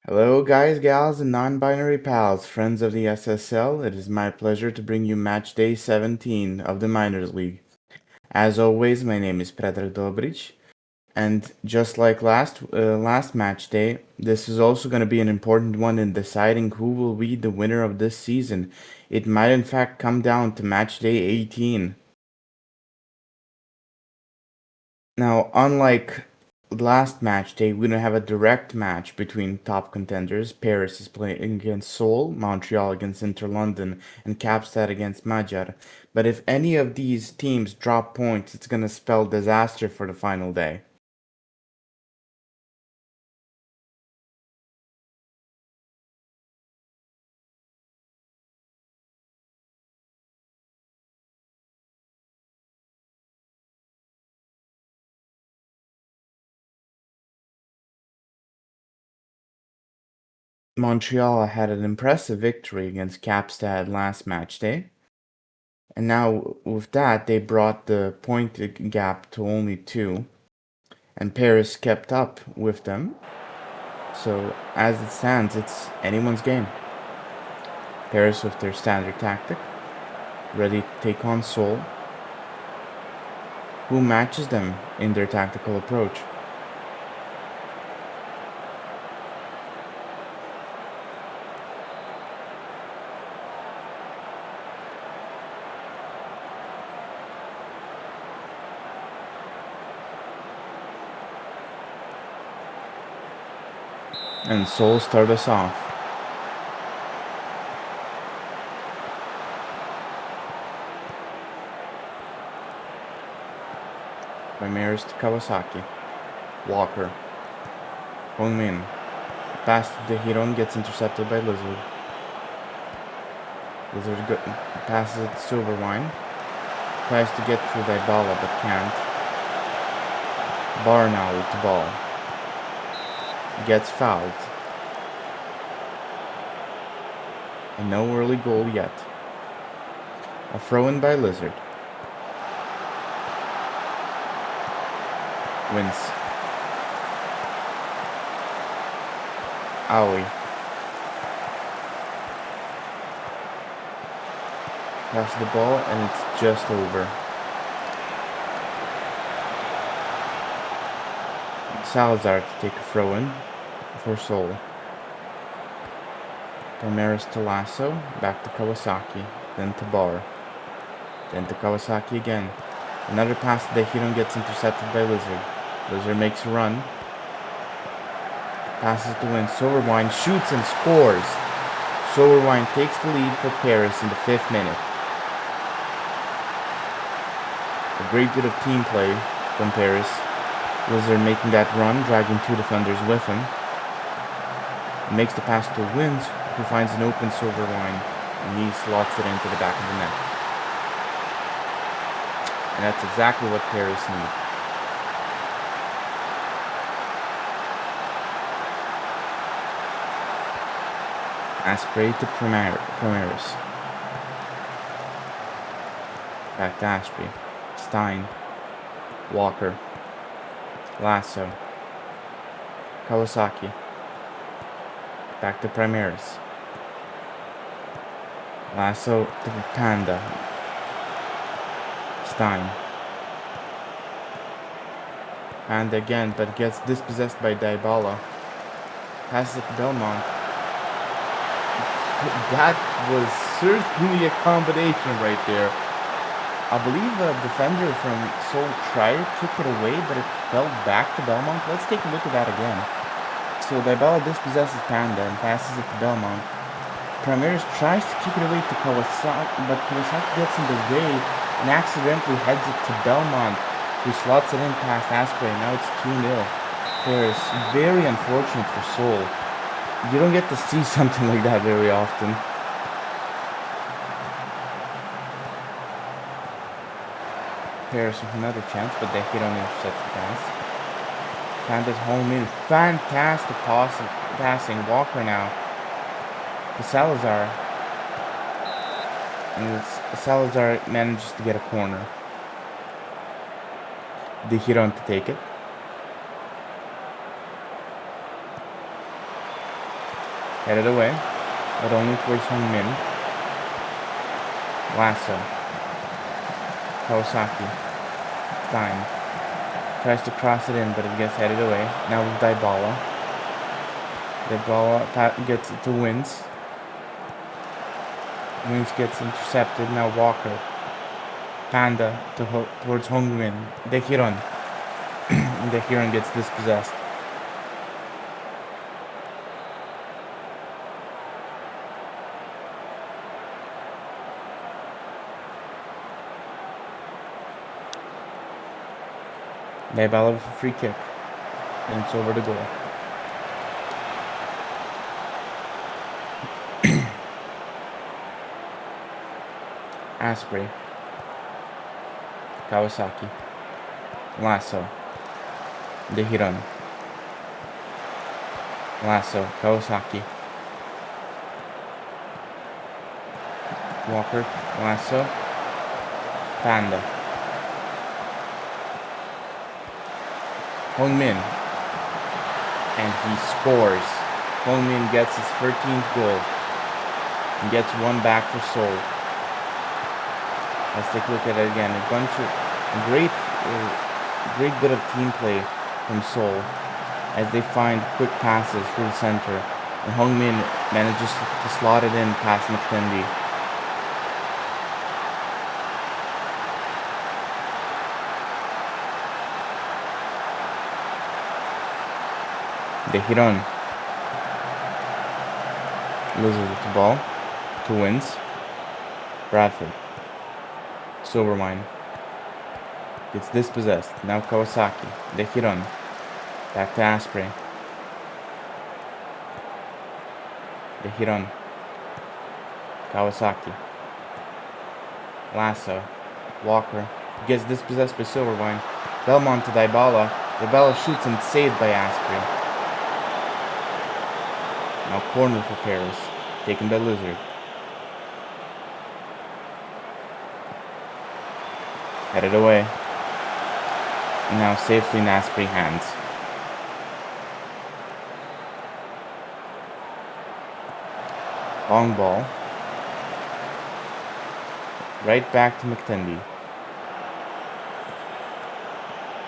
Hello, guys, gals, and non-binary pals, friends of the SSL. It is my pleasure to bring you match day 17 of the Minors League. As always, my name is Predrag Dobrić, and just like last match day, this is also going to be an important one in deciding who will be the winner of this season. It might in fact come down to match day 18. Now, unlike last match day, we don't have a direct match between top contenders. Paris is playing against Seoul, Montreal against Inter London, and Kapstad against Magyar. But if any of these teams drop points, it's going to spell disaster for the final day. Montreal had an impressive victory against Kapstad last match day. And now with that, they brought the point gap to only 2. And Paris kept up with them. So as it stands, it's anyone's game. Paris with their standard tactic, ready to take on Seoul, who matches them in their tactical approach. And Seoul start us off. Ramirez to Kawasaki. Walker. Hong Min. Pass to Hiron gets intercepted by Lizard. Lizard passes it to Silverwine. Tries to get through Dybala but can't. Bar now with the ball. Gets fouled. And no early goal yet. A throw-in by Lizard. Wins. Aoi. Passes the ball and it's just over. Salazar to take a throw-in for Seoul. Ramirez to Lasso, back to Kawasaki, then to Bar, then to Kawasaki again. Another pass to Hiron gets intercepted by Lizard. Lizard makes a run. Passes to win. Silverwine shoots and scores. Silverwine takes the lead for Paris in the 5th minute. A great bit of team play from Paris. Lizard making that run, dragging 2 defenders with him. Makes the pass to Wins, who finds an open Silverwine, and he slots it into the back of the net. And that's exactly what Paris need. Asprey to Primaris. Back to Asprey. Stein. Walker. Lasso. Kawasaki. Back to Primaris. Lasso to Panda. Stein. Panda again, but gets dispossessed by Dybala. Passes it to Belmont. That was certainly a combination right there. I believe the defender from Seoul tried to kick it away, but it fell back to Belmont. Let's take a look at that again. So Dybala dispossesses Panda and passes it to Belmont. Primaris tries to kick it away to Kawasaki, but Kawasaki gets in the way and accidentally heads it to Belmont, who slots it in past Asprey. Now it's 2-0. Paris, very unfortunate for Seoul. You don't get to see something like that very often. Paris with another chance, but they hit on intercepts the pass. Panda's home in. Fantastic passing. Walker now to Salazar. And Salazar manages to get a corner. De Hiron to take it. Headed away, but only towards Hong Min. Lasso. Kawasaki. Stein. Tries to cross it in, but it gets headed away. Now with Dybala. Dybala gets it to Wins. Wins gets intercepted. Now Walker. Panda towards Hong Min. Dehiron. Dehiron gets dispossessed. Dybala with a free kick. And it's over the goal. Asprey. Kawasaki. Lasso. Dehiron. Lasso. Kawasaki. Walker. Lasso. Panda. Hong Min. And he scores. Hong Min gets his 13th goal. And gets one back for Seoul. Let's take a look at it again. A great bit of team play from Seoul as they find quick passes through the center. And Hong Min manages to slot it in past McTendy. Dehiron. Lizard with the ball. To Wins. Bradford. Silvermine. Gets dispossessed. Now Kawasaki. Dehiron. Back to Asprey. Dehiron. Kawasaki. Lasso. Walker. Gets dispossessed by Silvermine. Belmont to Dybala. Dybala shoots and saved by Asprey. Now corner for Paris. Taken by Lizard. Headed away. And now safely in Asprey hands. Long ball. Right back to McTendy.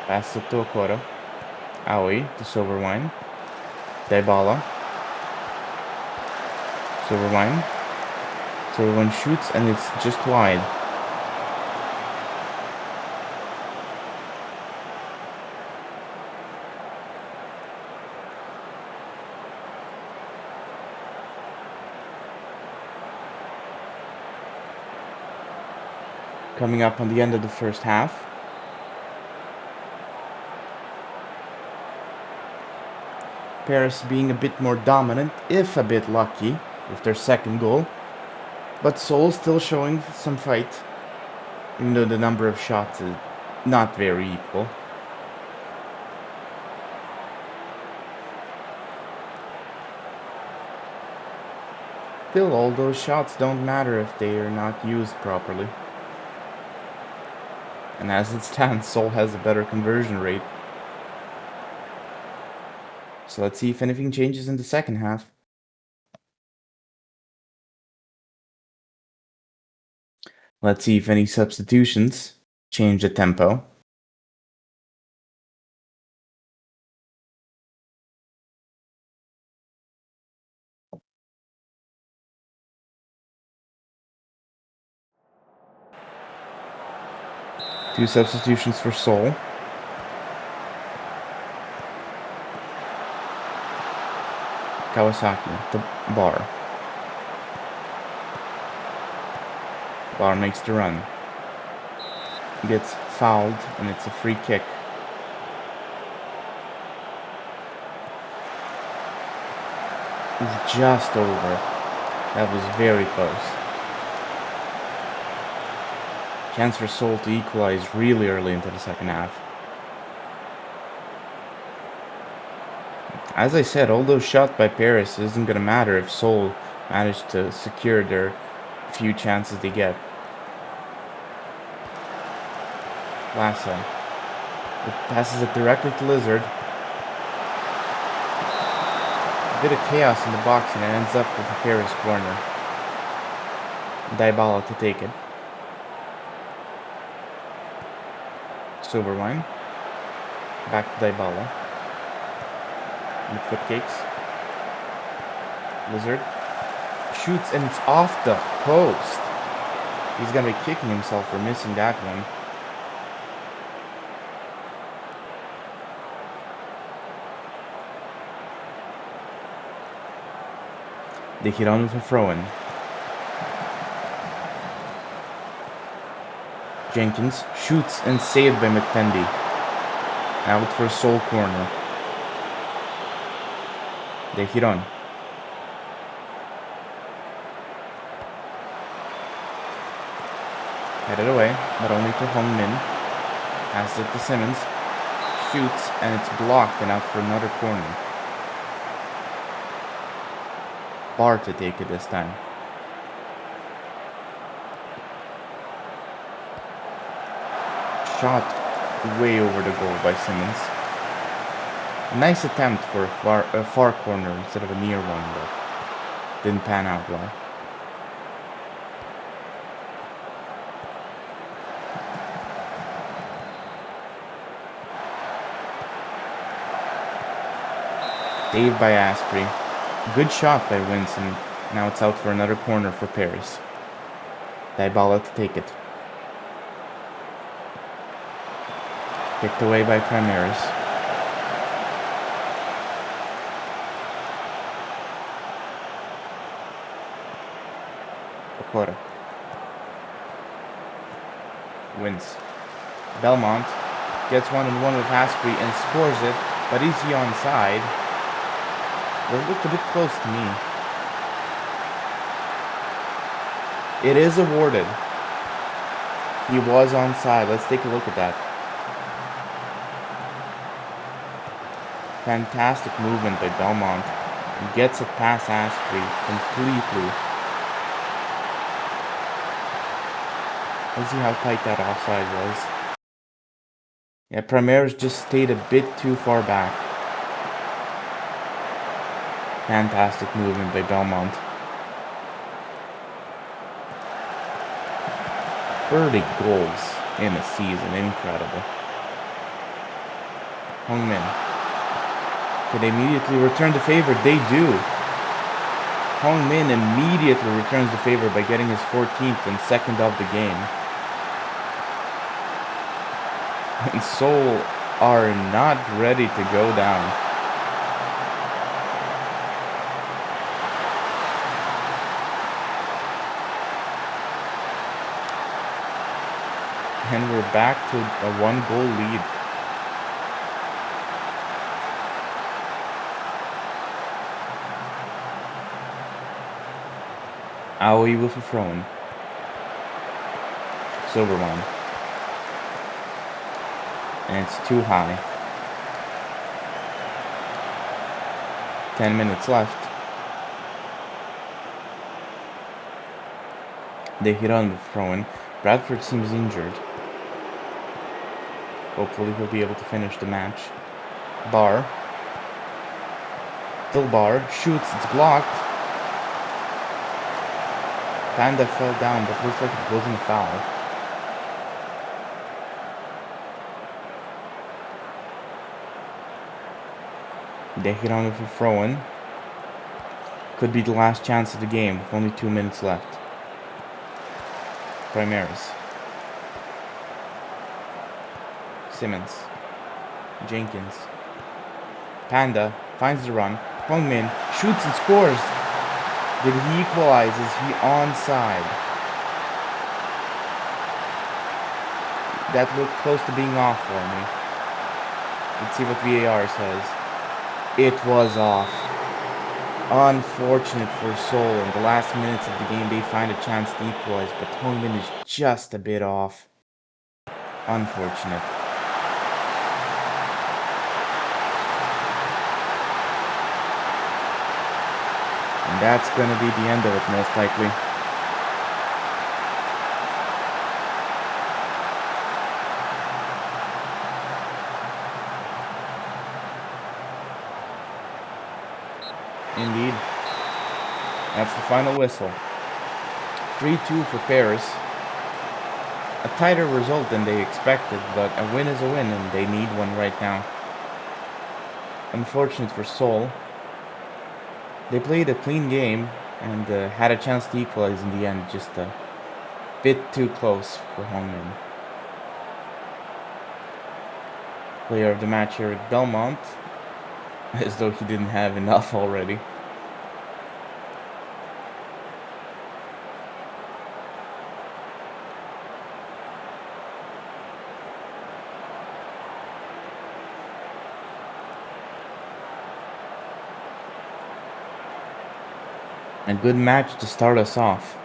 Pass it to Okoro. Aoi to Silverwine. Dybala. Silverwine. Silverwine shoots and it's just wide. Coming up on the end of the first half. Paris being a bit more dominant, if a bit lucky, with their second goal. But Seoul still showing some fight, even though the number of shots is not very equal. Still, all those shots don't matter if they are not used properly. And as it stands, Seoul has a better conversion rate. So let's see if anything changes in the second half. Let's see if any substitutions change the tempo. Two substitutions for Seoul. Kawasaki, the Bar. Bar makes the run. Gets fouled, and it's a free kick. It's just over. That was very close. Chance for Seoul to equalize really early into the second half. As I said, although shot by Paris isn't going to matter if Seoul managed to secure their few chances they get. Lasso. It passes it directly to Lizard. Bit of chaos in the box and it ends up with a Paris corner. Dybala to take it. Silverwine. Back to Dybala. Midfoot kicks. Lizard. Shoots and it's off the post. He's gonna be kicking himself for missing that one. They hit on with a throw-in. Jenkins shoots and saved by McTendy. Out for a sole corner. They hit on. Headed away, but only to Hong Min. Passes it to Simmons. Shoots and it's blocked and out for another corner. Bar to take it this time. Shot way over the goal by Simmons. Nice attempt for a far corner instead of a near one, but didn't pan out well. Saved by Asprey. Good shot by Winston. Now it's out for another corner for Paris. Dybala to take it. Kicked away by Primaris. Okora. Wins. Belmont gets 1-on-1 with Asprey and scores it, but is he onside? That looked a bit close to me. It is awarded. He was onside. Let's take a look at that. Fantastic movement by Belmont. He gets it past Asprey completely. Let's see how tight that offside was. Yeah, Primaris just stayed a bit too far back. Fantastic movement by Belmont. 30 goals in a season. Incredible. Hong Min. Can they immediately return the favor? They do. Hong Min immediately returns the favor by getting his 14th and second of the game. And Seoul are not ready to go down. And we're back to a 1-goal lead. Aoi with a throw-in. Silverman. And it's too high. 10 minutes left. They hit on the throw-in. Bradford seems injured. Hopefully he'll be able to finish the match. Bar. Still Bar. Shoots. It's blocked. Panda fell down, but looks like it wasn't a foul. They hit on with a throw-in. Could be the last chance of the game with only 2 minutes left. Primaris. Simmons. Jenkins. Panda finds the run. Hong Min shoots and scores. Did he equalize? Is he onside? That looked close to being off for me. Let's see what VAR says. It was off. Unfortunate for Seoul. In the last minutes of the game, they find a chance to equalize, but Hong Min is just a bit off. Unfortunate. And that's going to be the end of it, most likely. Indeed. That's the final whistle. 3-2 for Paris. A tighter result than they expected, but a win is a win, and they need one right now. Unfortunate for Seoul. They played a clean game and had a chance to equalize in the end, just a bit too close for Hongmin. Player of the match, Eric Belmont, as though he didn't have enough already. A good match to start us off.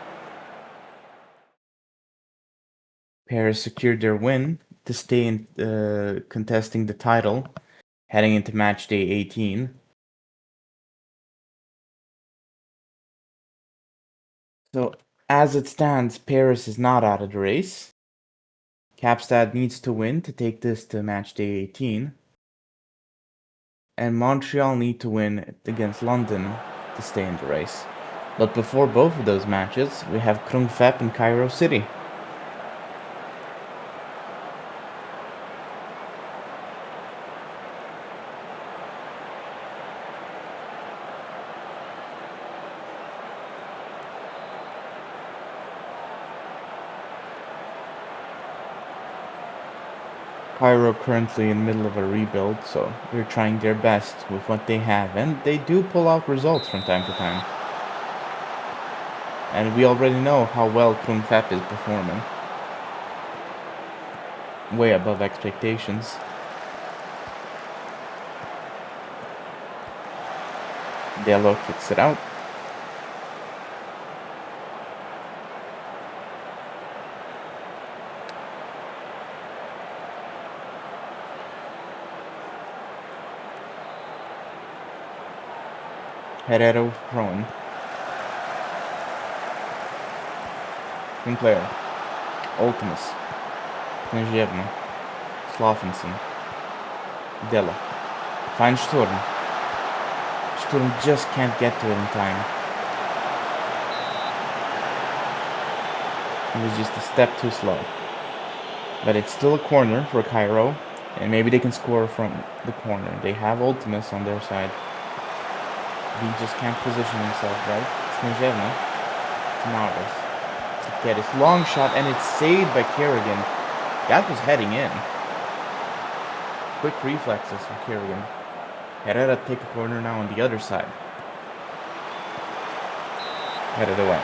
Paris secured their win to stay in contesting the title, heading into Matchday 18. So, as it stands, Paris is not out of the race. Kapstad needs to win to take this to Matchday 18. And Montreal need to win against London to stay in the race. But before both of those matches, we have Krungfep and Cairo City. Cairo currently in the middle of a rebuild, so they're trying their best with what they have, and they do pull out results from time to time. And we already know how well Krungfep is performing. Way above expectations. Dello kicks it out. Herrero prone. Sinclair. Ultimus. Knezhevna. Slafenson. Della. Finds Sturm. Sturm just can't get to it in time. It was just a step too slow. But it's still a corner for Cairo, and maybe they can score from the corner. They have Ultimus on their side. He just can't position himself right. Snezhevna. Tamaris. To get his long shot, and it's saved by Kerrigan. That was heading in. Quick reflexes from Kerrigan. Herrera take a corner now on the other side. Headed away.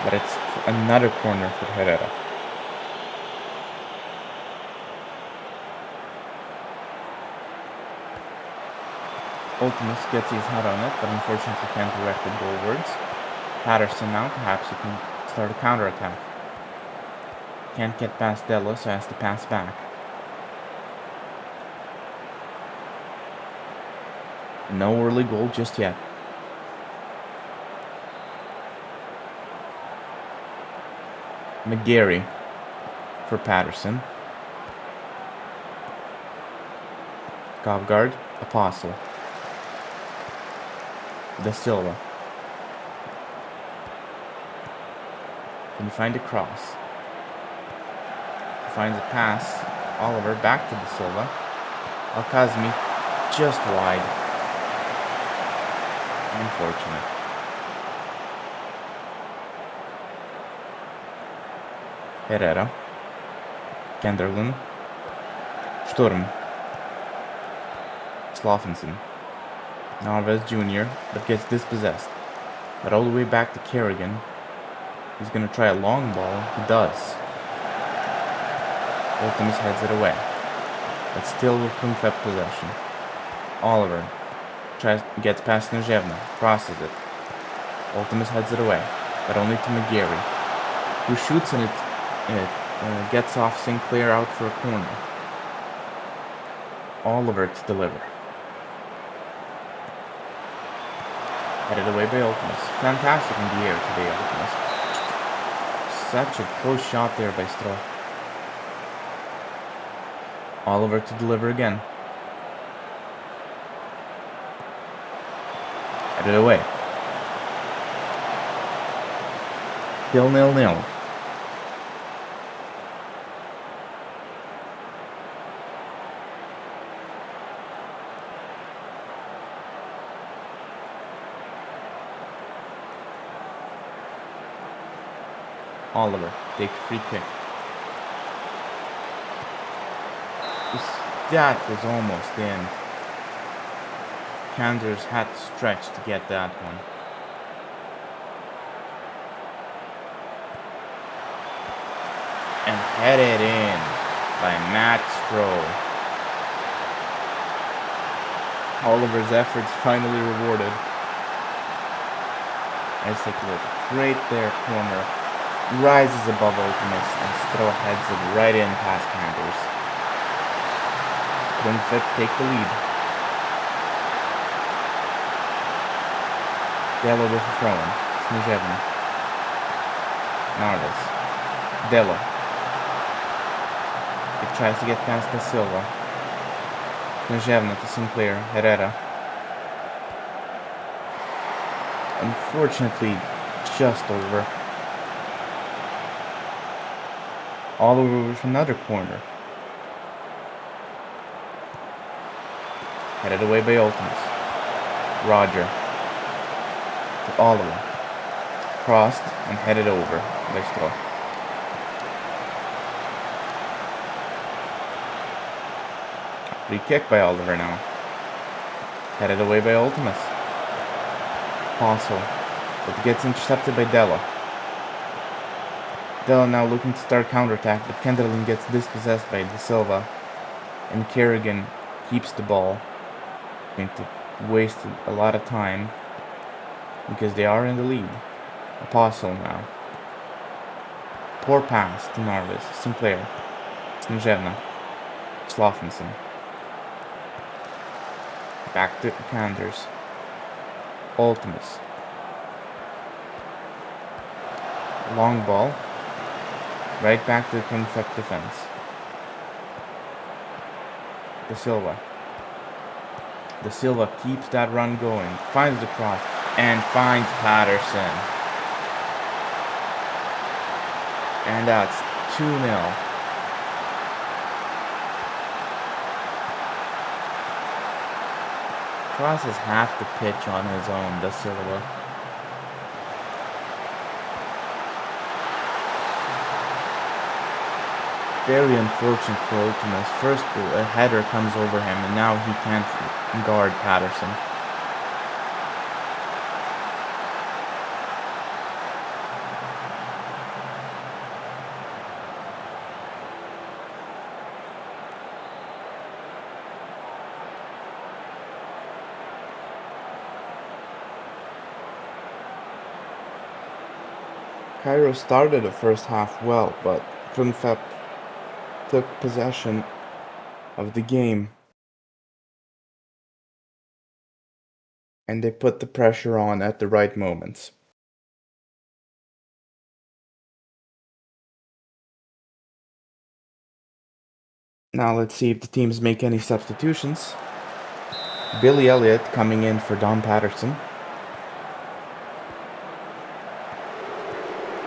But it's another corner for Herrera. Ultimus gets his head on it, but unfortunately can't direct it goalwards. Patterson now, perhaps he can start a counterattack. Can't get past Della, so has to pass back. No early goal just yet. McGarry for Patterson. Kovgard, Apostle. Da Silva. Can you find a cross? He finds a pass. Oliver back to Da Silva. Al-Kazmi just wide. Unfortunate. Herrera. Kenderlin. Sturm. Slafenson. Narvaez Jr., but gets dispossessed. But all the way back to Kerrigan. He's gonna try a long ball. He does. Ultimus heads it away. But still with Krungfep possession. Oliver gets past Nezhevna, crosses it. Ultimus heads it away, but only to McGarry, who shoots and it gets off Sinclair out for a corner. Oliver to deliver. Headed away by Ultimus. Fantastic in the air today, Ultimus. Such a close shot there by Stroh. Oliver to deliver again. Headed away. Still 0-0. Oliver take free kick. That was almost in. Kanders had to stretch to get that one. And headed in by Matchday. Oliver's efforts finally rewarded. Let's take a look. Right there, corner. Rises above Ultimus and Stroh heads it right in past Kanders. Klinfit take the lead. Della with the throw-in. Snezhevna. Narvis. Della. He tries to get past Da Silva. Snezhevna to Sinclair. Herrera. Unfortunately, just over. Oliver with another corner. Headed away by Ultimus. Roger. To Oliver. Crossed and headed over by Stroh. Free kick by Oliver now. Headed away by Ultimus. Apostle. But gets intercepted by Della. Della now looking to start counterattack, but Kenderlin gets dispossessed by Da Silva. And Kerrigan keeps the ball. Going to waste a lot of time because they are in the lead. Apostle now. Poor pass to Narvis. Sinclair. Snezhevna. Slofenson. Back to Kanders. Ultimus. Long ball. Right back to the Klinfit defense. Da Silva. Da Silva keeps that run going. Finds the cross. And finds Patterson. And that's 2-0. Crosses half the pitch on his own, Da Silva. Very unfortunate for Ultimus. First, a header comes over him, and now he can't guard Patterson. Cairo started the first half well, but Klinfit took possession of the game. And they put the pressure on at the right moments. Now let's see if the teams make any substitutions. Billy Elliott coming in for Don Patterson.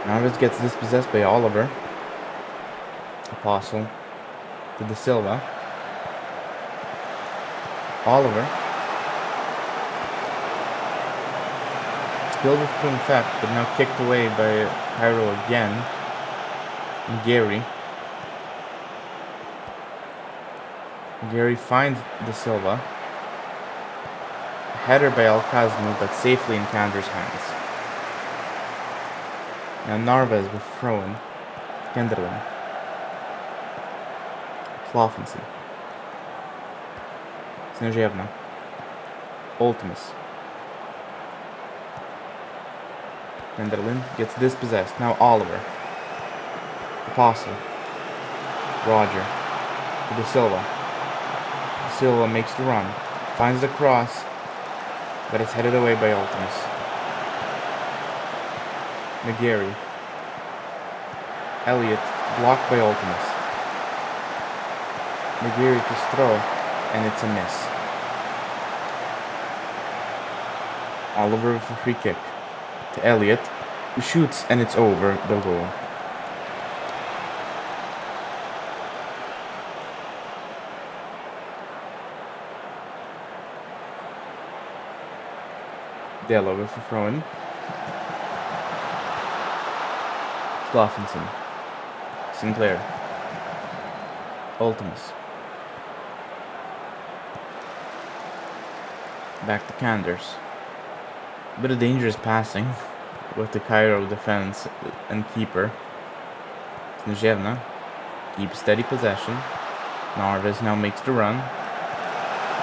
Narvis gets dispossessed by Oliver. Apostle to Da Silva. Oliver. Still with Klinfit, but now kicked away by Cairo again. And Gary. Gary finds Da Silva. Header by Al-Kazmi, but safely in Kanders' hands. Now Narvaez with throw-in. Kenderlin. Slofenson. Snezhevna. Ultimus. Kenderlin gets dispossessed. Now Oliver. Apostle. Roger. To Da Silva. Da Silva makes the run. Finds the cross. But it's headed away by Ultimus. McGarry. Elliott blocked by Ultimus. McGarry to Stroh, and it's a miss. Oliver with a free kick to Elliott, who shoots and it's over the goal. Della with a throw-in. Sloffinson. Sinclair. Ultimus. Back to Kanders. A bit of dangerous passing with the Cairo defense and keeper. Snezhevna keeps steady possession. Narvaez now makes the run.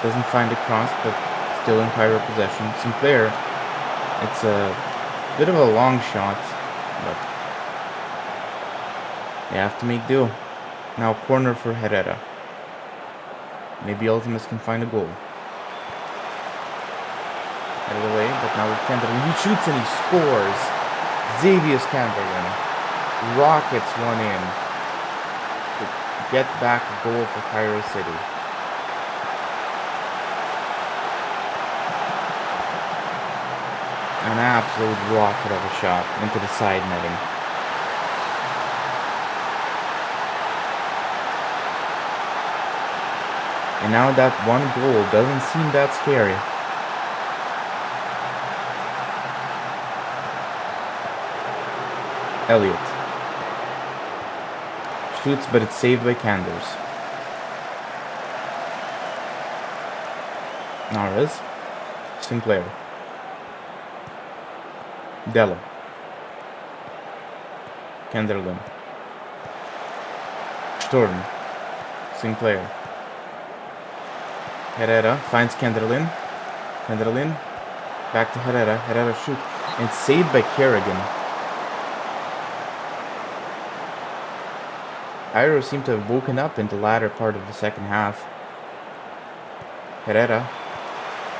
Doesn't find a cross, but still in Cairo possession. Sinclair, it's a bit of a long shot, but they have to make do. Now corner for Herrera. Maybe Ultimus can find a goal. Out of the way, but now with Kenderlin, he shoots and he scores. Xavier Kenderlin rockets one in to get back a goal for Cairo City. An absolute rocket of a shot into the side netting. And now that one goal doesn't seem that scary. Elliott shoots, but it's saved by Kanders. Narvaez. Sinclair. Della. Kenderlin. Sturm. Sinclair. Herrera finds Kenderlin. Kenderlin. Back to Herrera. Herrera shoots. And saved by Kerrigan. Cairo seemed to have woken up in the latter part of the second half. Herrera.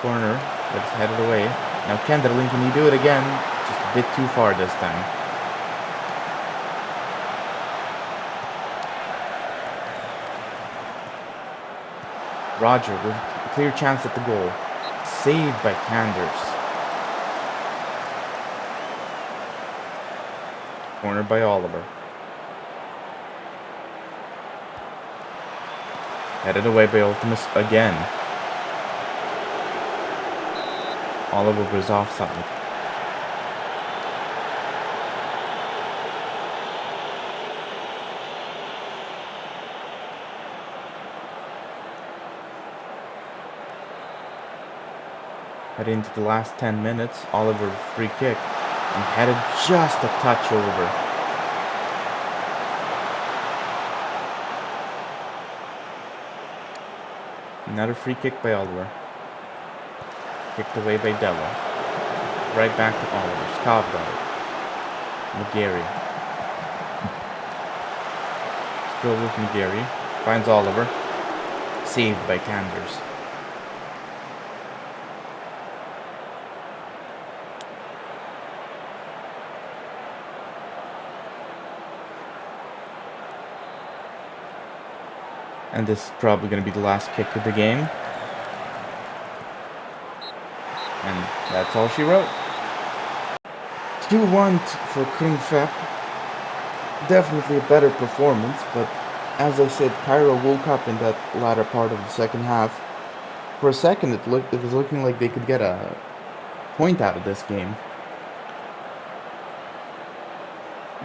Corner. But it's headed away. Now Kenderlin, can he do it again? Just a bit too far this time. Roger with a clear chance at the goal. Saved by Kanders. Corner by Oliver. Headed away by Ultimus again. Oliver goes offside. Heading into the last 10 minutes, Oliver free kick and headed just a touch over. Another free kick by Oliver. Kicked away by Della. Right back to Oliver. Skavgard. McGarry. Still with McGarry. Finds Oliver. Saved by Kanders. And this is probably going to be the last kick of the game. And that's all she wrote. 2-1 for Kringfep. Definitely a better performance, but as I said, Cairo woke up in that latter part of the second half. For a second, it was looking like they could get a point out of this game.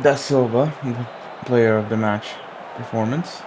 Da Silva, the player of the match performance.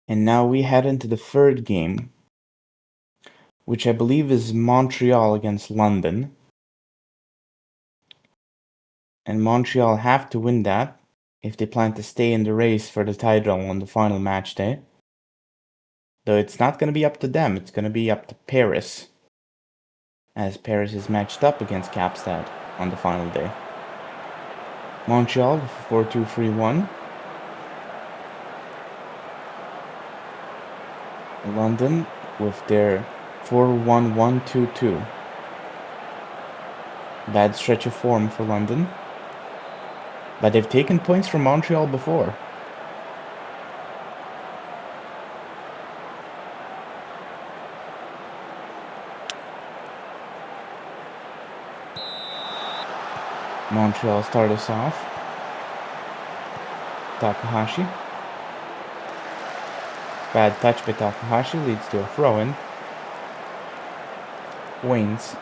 And now we head into the third game, which I believe is Montreal against London. And Montreal have to win that if they plan to stay in the race for the title on the final match day. Though it's not going to be up to them, it's going to be up to Paris. as Paris is matched up against Kapstad on the final day. Montreal 4-2-3-1. London with their 4-1-1-2-2. Bad stretch of form for London, but they've taken points from Montreal before. Montreal start us off. Takahashi. Bad touch by Takahashi leads to a throw-in. Waynes.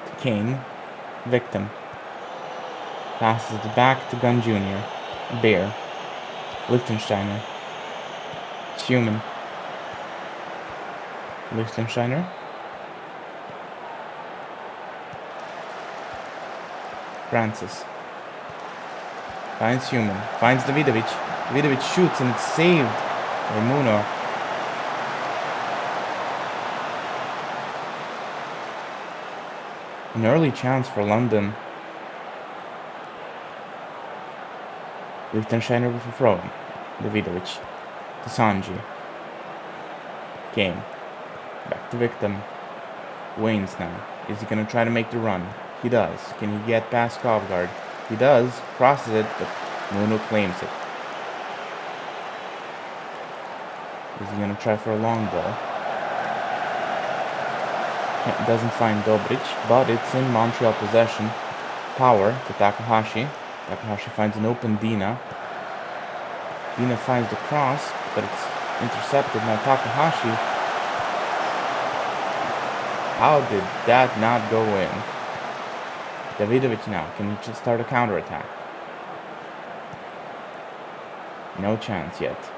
To Kane. Victim. Passes it back to Gunn Jr. Bear. Lichtensteiner. Schumann. Lichtensteiner. Francis. Finds Schumann. Finds Davidovic. Davidovic shoots and it's saved by Muno. An early chance for London. Lichtensteiner with a throw-in. Davidovic. To Sanji. Kane. Back to Victim. Waynes now. Is he going to try to make the run? He does. Can he get past Kovgard? He does. Crosses it, but Muno claims it. Is he going to try for a long ball? Doesn't find Dobrić, but it's in Montreal possession. Power to Takahashi. Takahashi finds an open Dina. Dina finds the cross, but it's intercepted. Now Takahashi. How did that not go in? Davidovic now. Can he just start a counterattack? No chance yet.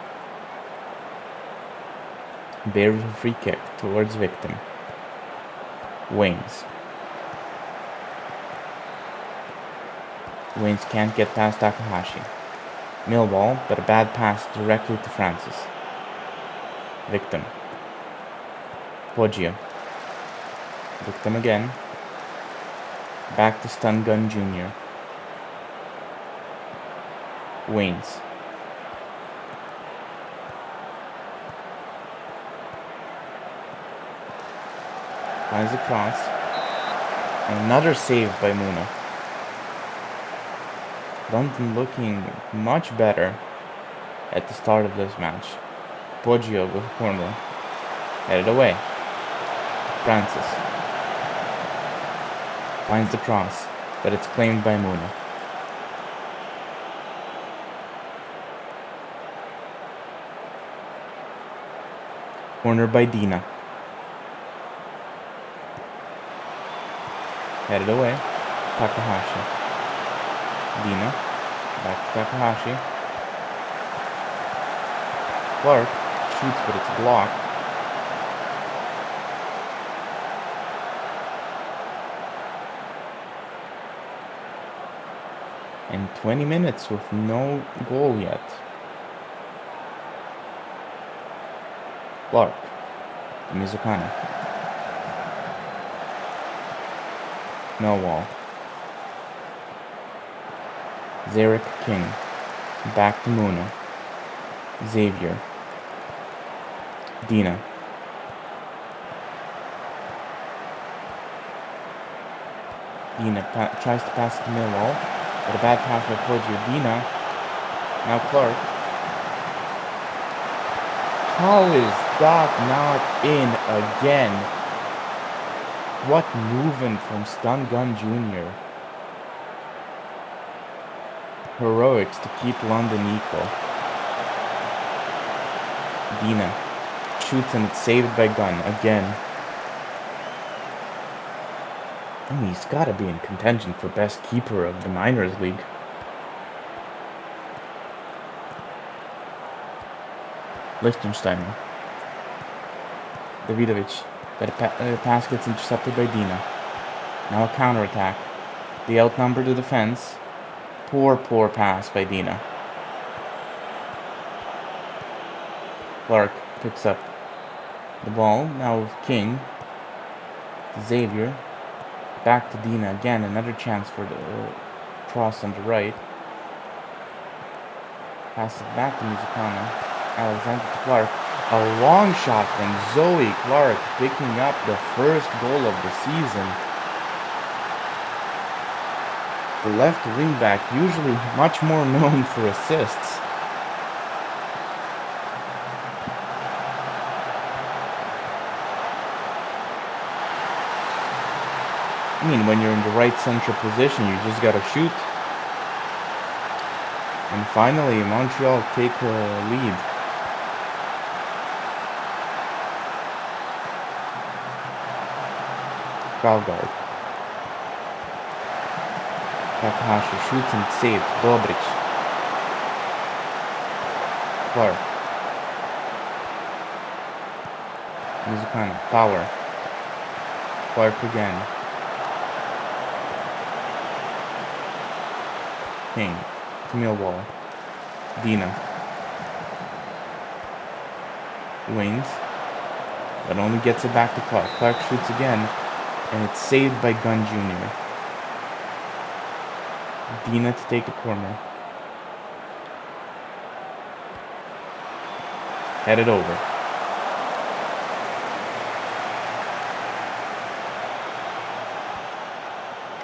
Bear with a free kick towards Victim. Waynes. Waynes can't get past Takahashi. Millwall, but a bad pass directly to Francis. Victim. Poggio. Victim again. Back to Stun Gun Jr. Waynes. Finds the cross. Another save by Muno. London looking much better at the start of this match. Poggio with a corner. Headed away. Francis. Finds the cross, but it's claimed by Muno. Corner by Dina. Headed away. Takahashi. Dina. Back to Takahashi. Clark shoots, but it's blocked. And 20 minutes with no goal yet. Clark. To Mizukana. Millwall. Zarek King. Back to Muno. Xavier. Dina. Dina tries to pass to Millwall, but a bad pass by Poggio. Dina. Now Clark. How is that not in again? What movement from Stun Gun Jr. Heroics to keep London equal. Dina shoots and it's saved by Gunn again. I mean, he's got to be in contention for best keeper of the Miners League. Lichtensteiner. Davidovic. But a pass gets intercepted by Dina. Now a counterattack. They outnumber the defense. Poor pass by Dina. Clark picks up the ball. Now with King. Xavier. Back to Dina again. Another chance for the cross on the right. Pass it back to Mizukana. Alexander to Clark. A long shot from Zoe Clark, picking up the first goal of the season. The left wingback, usually much more known for assists. I mean, when you're in the right central position, you just gotta shoot. And finally, Montreal take a lead. Foul guard. Takahashi shoots and saved. Dobrić. Clark. Mizukana. Power. Clark again. King. To Millwall. Dina. Wings. But only gets it back to Clark. Clark shoots again. And it's saved by Gunn Jr. Dina to take the corner. Headed over.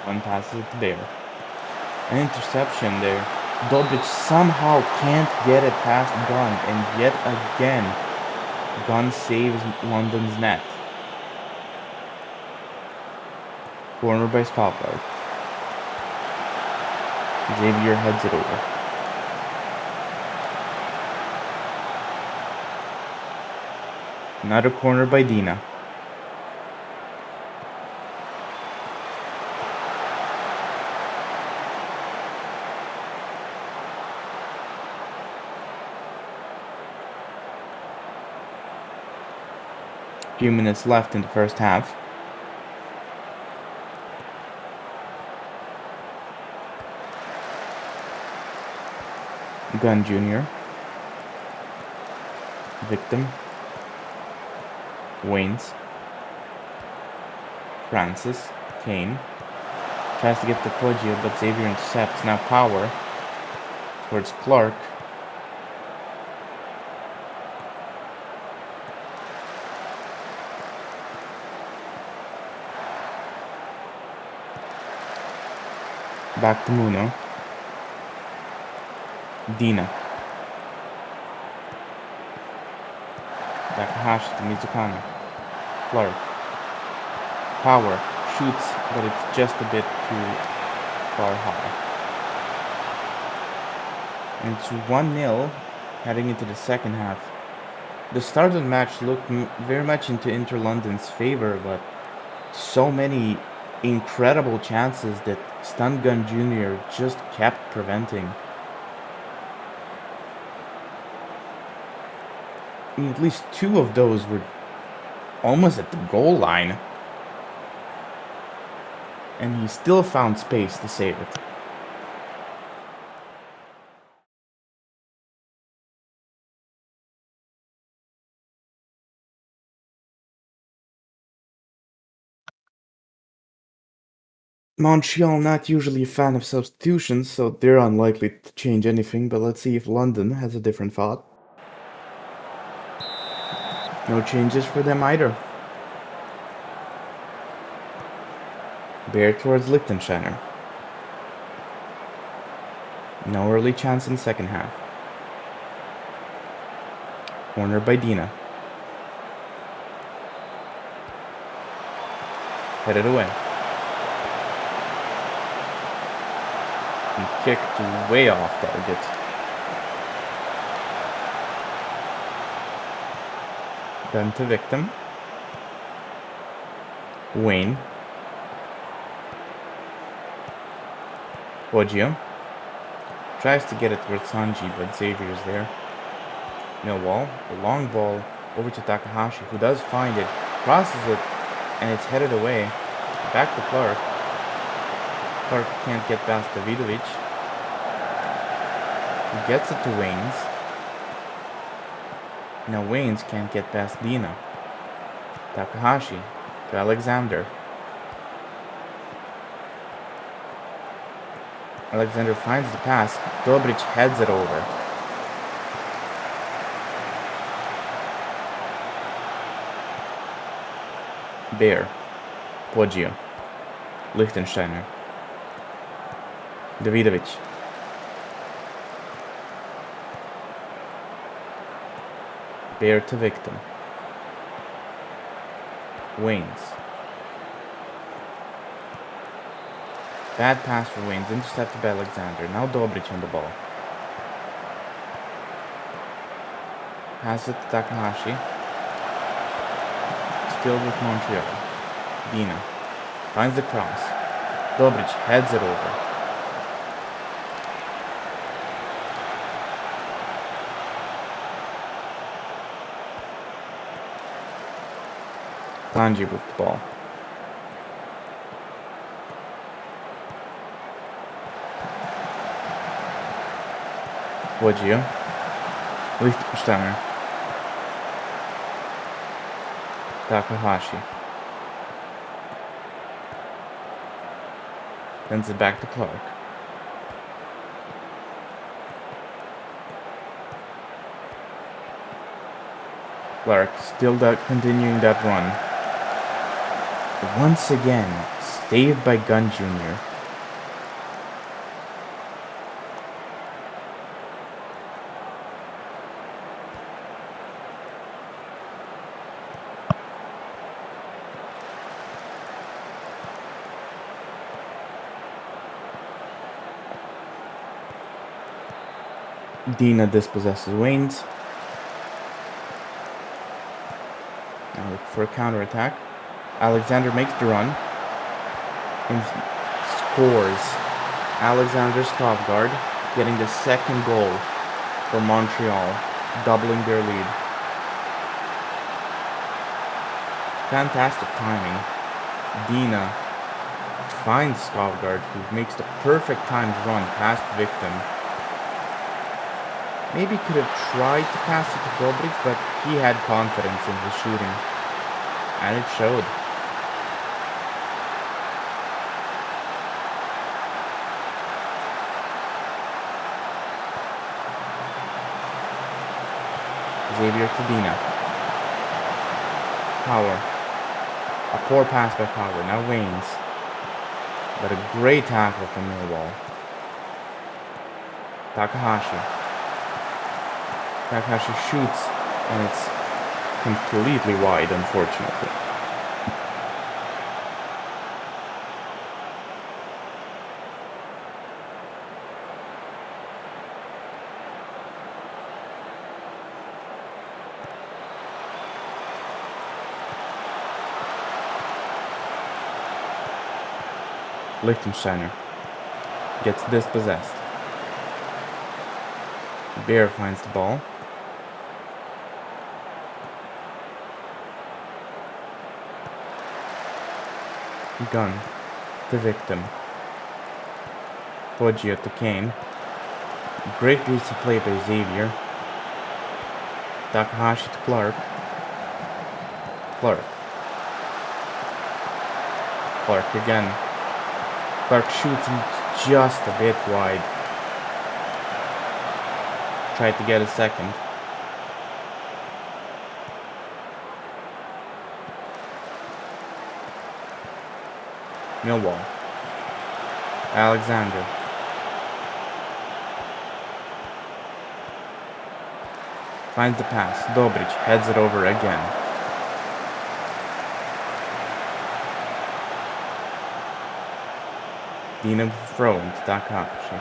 One passes it to Bear. An interception there. Dobrić somehow can't get it past Gunn, and yet again, Gunn saves London's net. Corner by Scotland. Xavier heads it over. Another corner by Dina. Few minutes left in the first half. Gunn Jr. Victim. Waynes. Francis. Kane. Tries to get to Poggio, but Xavier intercepts. Now Power. Towards Clark. Back to Muno. Dina. Takahashi to Mizukana. Clark. Power. Shoots, but it's just a bit too far high. And it's 1-0 heading into the second half. The start of the match looked very much into Inter London's favor, but so many incredible chances that Stun Gun Jr. just kept preventing. I mean, at least two of those were almost at the goal line. And he still found space to save it. Montreal not usually a fan of substitutions, so they're unlikely to change anything, but let's see if London has a different thought. No changes for them either. Bear towards Lichtensteiner. No early chance in the second half. Corner by Dina. Headed away. And kicked way off target. Then to Victim. Wayne. Poggio. Tries to get it towards Sanji, but Xavier's there. Millwall. A long ball over to Takahashi, who does find it. Crosses it, and it's headed away. Back to Clark. Clark can't get past Dobrić. He gets it to Waynes. Now Waynes can't get past Dina. Takahashi to Alexander. Alexander finds the pass. Dobrić heads it over. Bear. Poggio. Lichtensteiner. Dobrić. Bear to Victim. Waynes. Bad pass for Waynes, intercepted by Alexander. Now Dobrić on the ball. Pass it to Takahashi. Still with Montreal. Dina. Finds the cross. Dobrić heads it over. Kanji with the ball. Poggio. Lichtensteiner. Takahashi. Sends it back to Clark. Clark still continuing that run. Once again, saved by Gunn Jr. Dina dispossesses Waynes. Now look for a counterattack. Alexander makes the run and scores. Alexander Stavgard getting the second goal for Montreal, doubling their lead. Fantastic timing. Dina finds Stavgard, who makes the perfect timed run past Victim. Maybe could have tried to pass it to Dobrić, but he had confidence in his shooting, and it showed. Xavier to Dina. Power. A poor pass by Power. Now Waynes. But a great tackle from Millwall. Takahashi. Takahashi shoots, and it's completely wide, unfortunately. Lichtensteiner gets dispossessed. Bear finds the ball. Gunn to Victim. Poggio to Kane. Great piece of play by Xavier. Takahashi to Clark. Clark. Clark again. Clark shoots him just a bit wide. Tried to get a second. Millwall. Alexander. Finds the pass. Dobrić heads it over again. Dina thrown to Takahashi.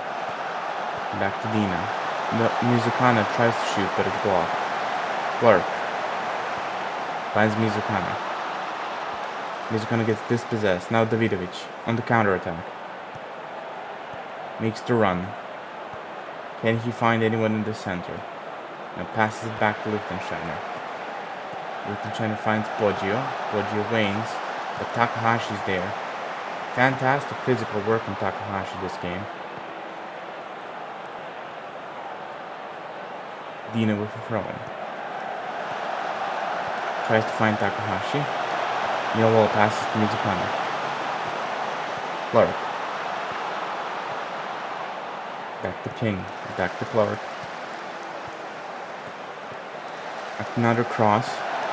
Back to Dina. Mizukana tries to shoot, but it's blocked. Clark. Finds Mizukana. Mizukana gets dispossessed. Now Davidovic on the counterattack. Makes the run. Can he find anyone in the center? Now passes it back to Lichtensteiner. Lichtensteiner finds Poggio. Poggio Waynes, but Takahashi's there. Fantastic physical work from Takahashi this game. Dina with a throw-in. Tries to find Takahashi. Millwall passes to Mizukana. Clark. Back to King. Back to Clark. Another cross.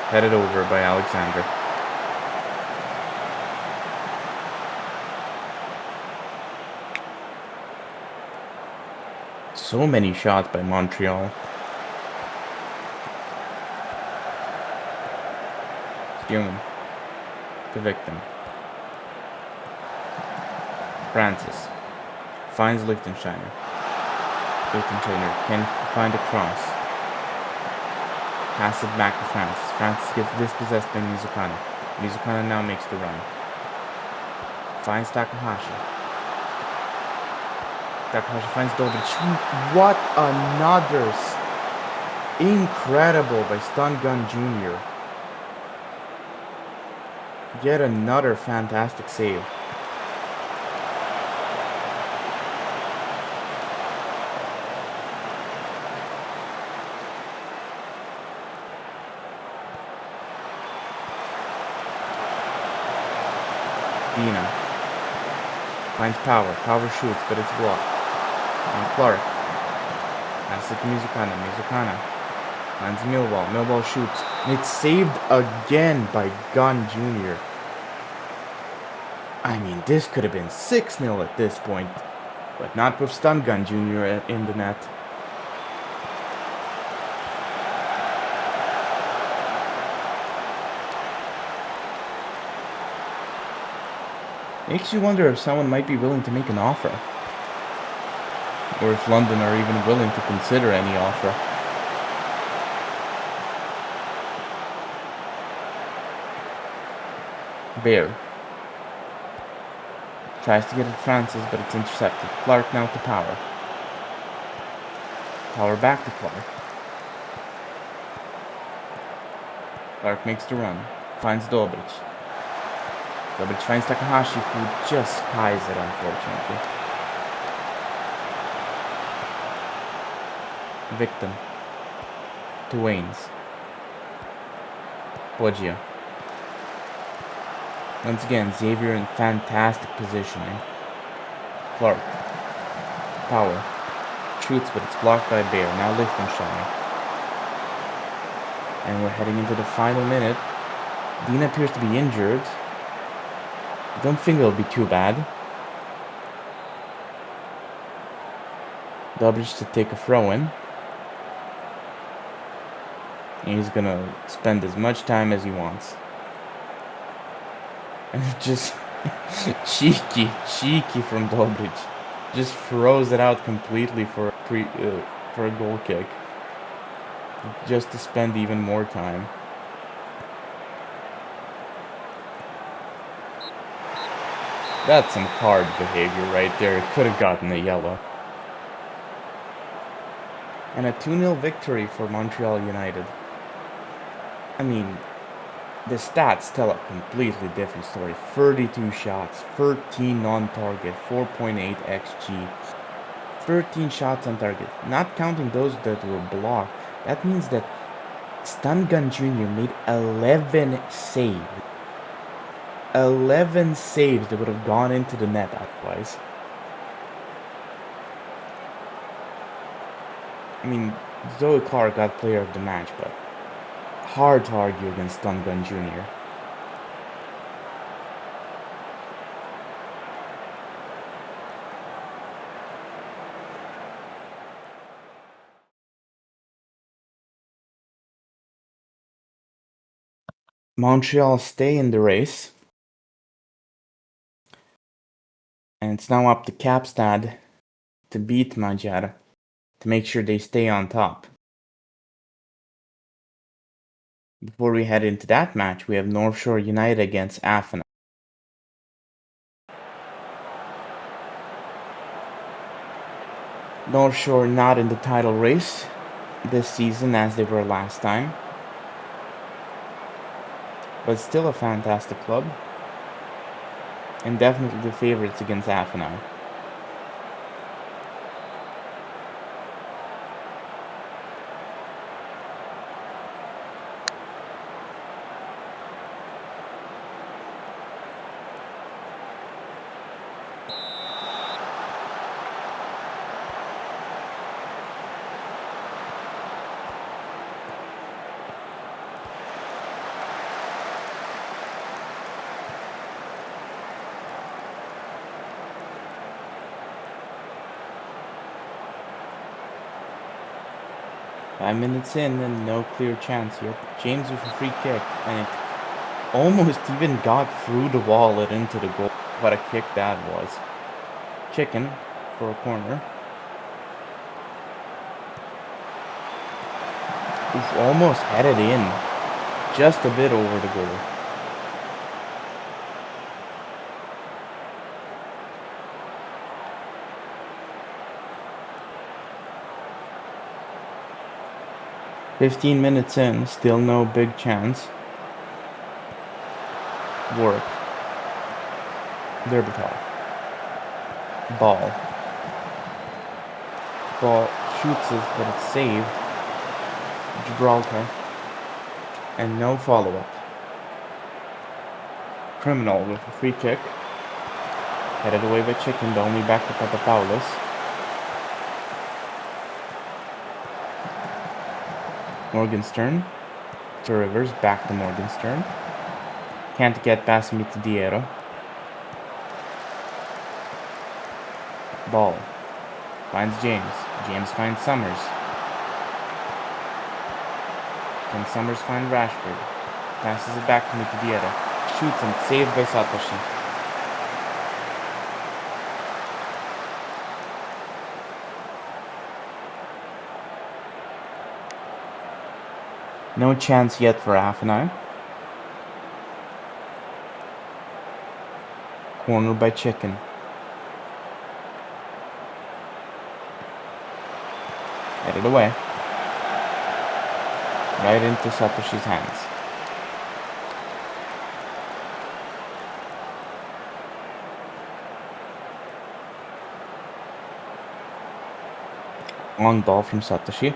Headed over by Alexander. So many shots by Montreal. Human. The victim. Francis. Finds Liechtensteiner. Liechtensteiner can find a cross. Pass it back to Francis. Francis gets dispossessed by Mizukana. Mizukana now makes the run. Finds Takahashi. Takahashi finds Dobrić. What another incredible by Stun Gun Jr. Yet another fantastic save. Dina finds Power. Power shoots, but it's blocked. And Clark passes it to Mizukana. Mizukana finds Millwall. Millwall shoots. And it's saved again by Gun Jr. I mean, this could have been 6-0 at this point. But not with Stun Gun Jr. in the net. Makes you wonder if someone might be willing to make an offer. Or if London are even willing to consider any offer. Bear. Tries to get at Francis, but it's intercepted. Clark now to Power. Power back to Clark. Clark makes the run. Finds Dobrić. Dobrić finds Takahashi, who just ties it, unfortunately. Victim. To Waynes. Poggia. Once again, Xavier in fantastic positioning. Clark. Power. Shoots, but it's blocked by Bear. Now Liechtensteiner. And we're heading into the final minute. Dina appears to be injured. I don't think it'll be too bad. Dobrić to take a throw-in. He's gonna spend as much time as he wants. And just cheeky from Dobrić. Just throws it out completely for a goal kick. Just to spend even more time. That's some card behavior right there. It could have gotten a yellow. And a 2-0 victory for Montreal United. I mean, the stats tell a completely different story. 32 shots, 13 on target, 4.8 xG. 13 shots on target. Not counting those that were blocked. That means that Stun Gun Jr. made 11 saves. 11 saves that would have gone into the net otherwise. I mean, Zoe Clark got player of the match, but hard to argue against Stun Gun Jr. Montreal stay in the race. And it's now up to Kapstad to beat Magyar to make sure they stay on top. Before we head into that match, we have North Shore United against Athena. North Shore not in the title race this season as they were last time. But still a fantastic club. And definitely the favorites against Athena. 5 minutes in and no clear chance yet. James with a free kick, and it almost even got through the wall and into the goal. What a kick that was. Chicken for a corner. Oof, almost headed in. Just a bit over the goal. "15 minutes in, still no big chance. Work. Dobrić. Ball. Ball shoots it, but it's saved. Gibraltar. And no follow-up. Criminal with a free kick. Headed away by Chicken, but only back to Papadopoulos. Morgenstern. To Rivers, back to Morgenstern. Can't get past Mitadiero. Ball. Finds James. James finds Summers. Can Summers find Rashford? Passes it back to Mitadiero. Shoots and saved by Satoshi. No chance yet for Afanai. Corner by Chicken. Headed away. Right into Satoshi's hands. Long ball from Satoshi.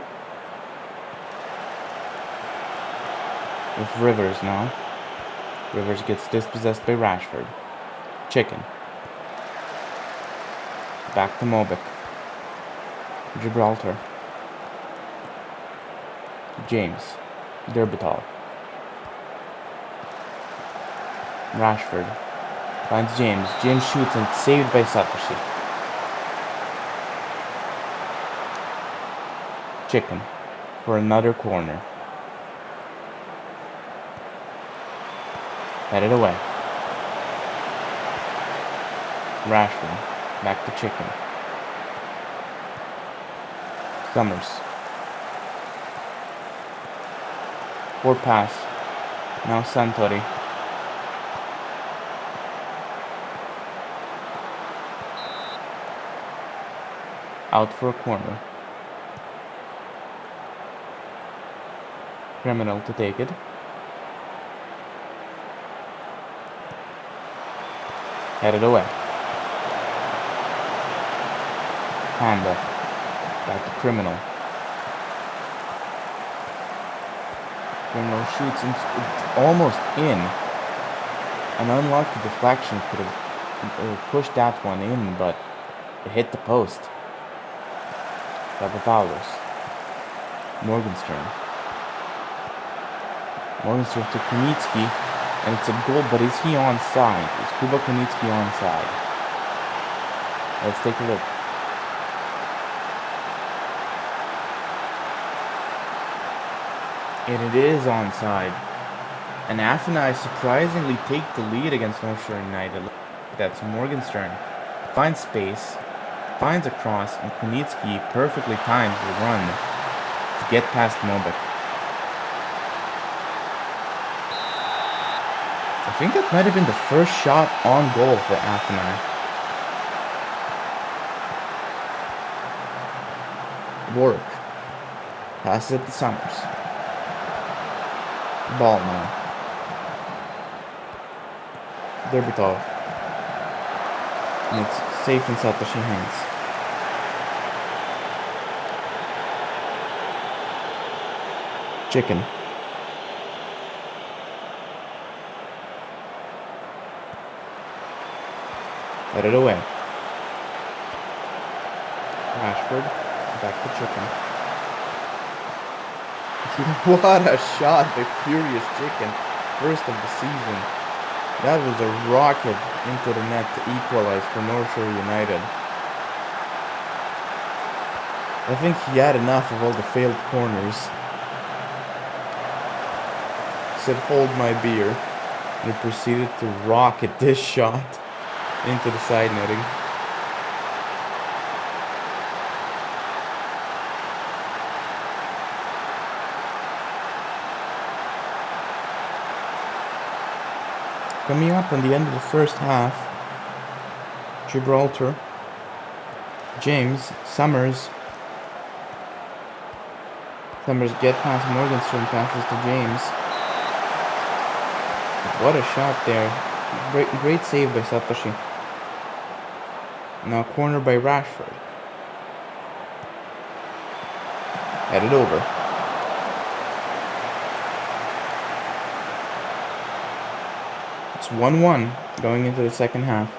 With Rivers now. Rivers gets dispossessed by Rashford. Chicken. Back to Mobic. Gibraltar. James. Dobrić. Rashford. Finds James. James shoots and saved by Satoshi. Chicken. For another corner. Headed away. Rashford. Back to Chicken. Summers. Poor pass. Now Santori. Out for a corner. Criminal to take it. Headed away. Handball. Back to Criminal. Criminal shoots and almost in. An unlucky deflection could have pushed that one in, but it hit the post. Papadopoulos. Morgenstern. Morgenstern to Kunitsky, and it's a goal, but is he onside? Is Kuba Kunitsky onside? Let's take a look. And it is onside. And Afanai surprisingly take the lead against North Shore United. That's Morgenstern. Finds space, finds a cross, and Kunitsky perfectly times the run to get past Mobic. I think that might have been the first shot on goal for Afanai. Work. Passes it to Summers. Ball now. Dobrić. And it's safe in Satoshi hands. Chicken. Headed away. Rashford. Back to Chicken. What a shot by Furious Chicken. First of the season. That was a rocket into the net to equalize for North Shore United. I think he had enough of all the failed corners. He said, hold my beer. And he proceeded to rocket this shot into the side netting. Coming up on the end of the first half, Gibraltar, James, Summers get past Morgenstern, passes to James. What a shot there. Great save by Satoshi. Now corner by Rashford. Headed over. It's 1-1 going into the second half.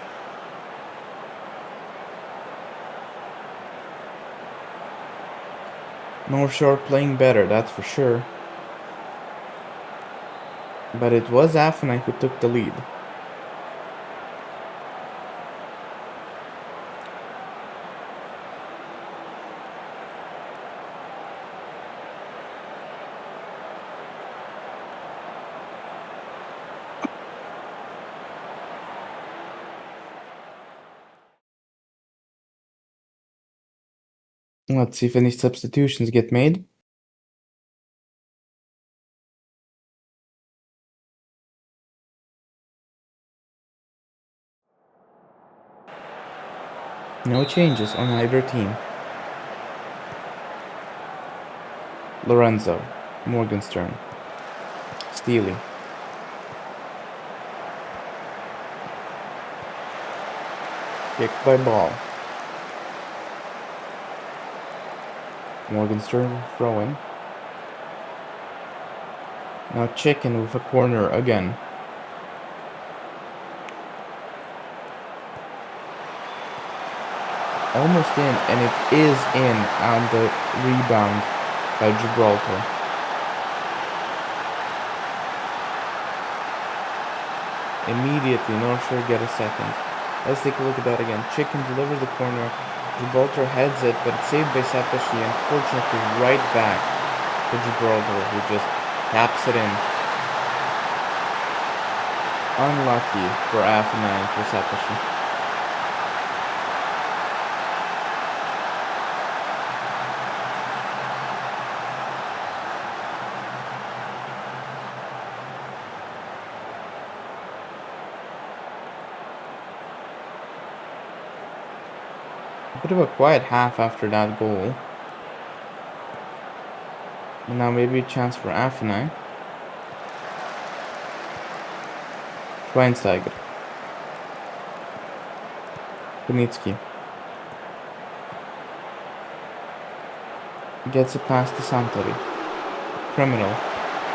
North Shore playing better, that's for sure. But it was Afenay who took the lead. Let's see if any substitutions get made. No changes on either team. Lorenzo, Morgenstern, Steely. Kicked by Ball. Morgenstern throwing. Now Chicken with a corner again. Almost in, and it is in on the rebound by Gibraltar. Immediately, North Shore get a second. Let's take a look at that again. Chicken delivers the corner. Gibraltar heads it, but it's saved by Satoshi, unfortunately right back to Gibraltar, who just taps it in. Unlucky for Afenay and for Satoshi. A bit of a quiet half after that goal. And now maybe a chance for Afenay. Schweinsteiger. Kunitsky. Gets it past to Santori. Criminal.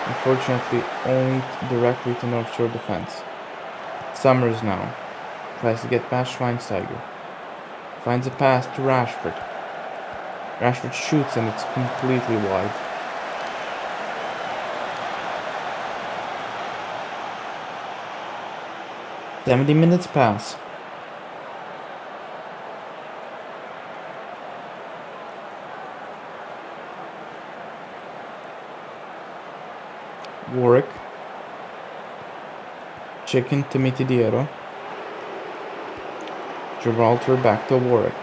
Unfortunately, only directly to North Shore defense. Summers now. Tries to get past Schweinsteiger. Finds a pass to Rashford. Rashford shoots and it's completely wide. "70 minutes pass. Warwick. Chicken to Mitidiero. Gibraltar back to Warwick.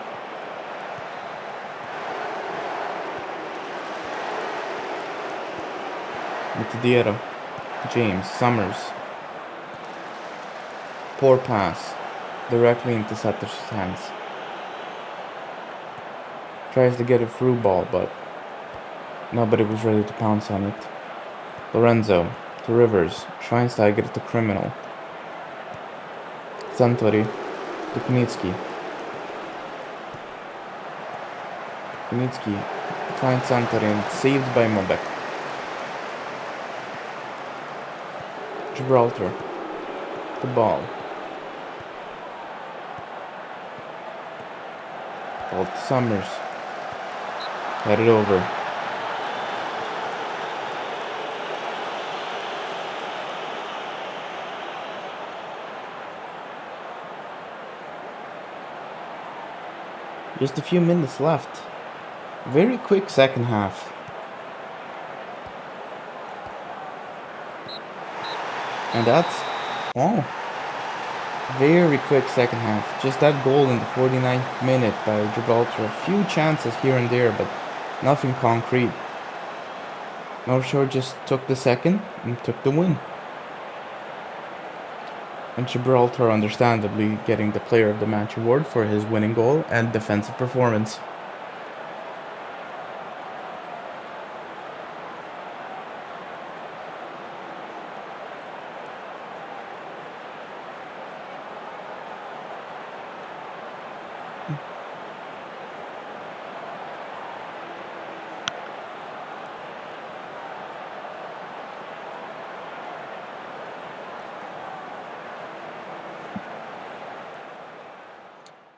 Mitidiero. James. Summers. Poor pass. Directly into Satoshi's hands. Tries to get a through ball, but nobody was ready to pounce on it. Lorenzo to Rivers. Schweinsteiger to Criminal. Santori to Kunitsky. Kunitsky finds Santori and saved by Mobek. Gibraltar. The ball. Ball to Summers. Headed over. Just a few minutes left Very quick second half. And that's, oh, very quick second half. Just that goal in the 49th minute by Gibraltar. A few chances here and there, but nothing concrete. North Shore just took the second and took the win. And Gibraltar understandably getting the Player of the Match award for his winning goal and defensive performance.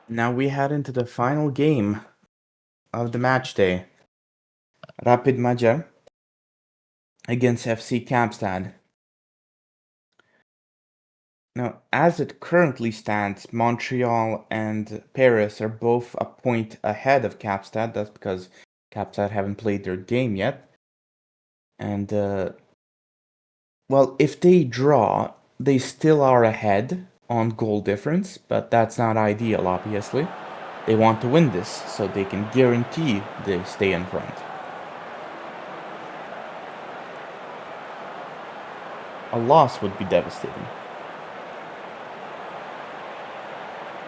Now we head into the final game of the match day. Rapid Magyar against FC Kapstad. Now, as it currently stands, Montreal and Paris are both a point ahead of Kapstad. That's because Kapstad haven't played their game yet. And, well, if they draw, they still are ahead on goal difference, but that's not ideal, obviously. They want to win this so they can guarantee they stay in front. A loss would be devastating.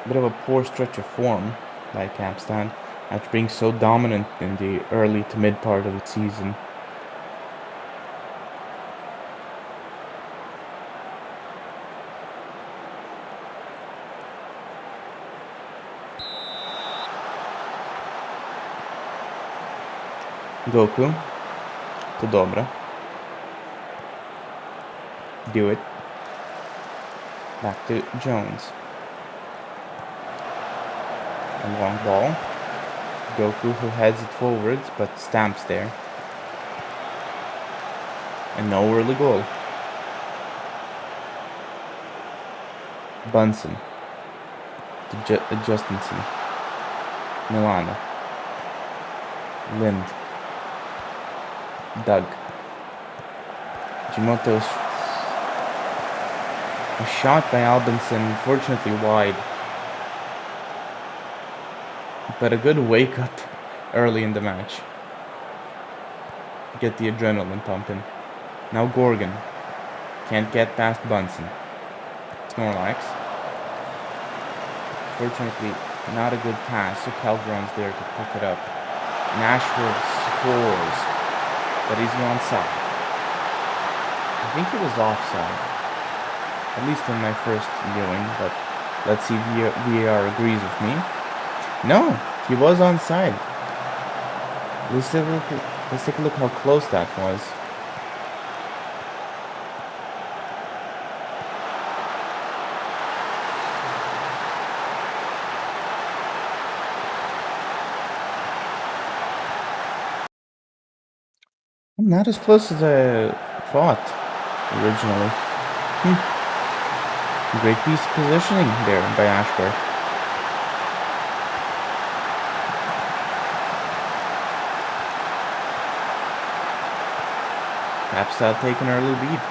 A bit of a poor stretch of form by Kapstad after being so dominant in the early to mid part of the season. Goku to Dobra. Do it. Back to Jones. A long ball. Goku who heads it forwards but stamps there. And no early goal. Bunsen to Justinson. Milano. Lind. Doug. Jimoto's a shot by Albinson, unfortunately wide. But a good wake up early in the match. Get the adrenaline pumping. Now Gorgon. Can't get past Bunsen. Snorlax. Fortunately, not a good pass, so Calderon's there to pick it up. Nashville scores, but he's onside. I think he was offside, at least in my first viewing, but let's see if VAR agrees with me. No, he was onside. Let's take a look how close that was. Not as close as I thought originally. Great piece of positioning there by Ashworth. Kapstad take an early lead.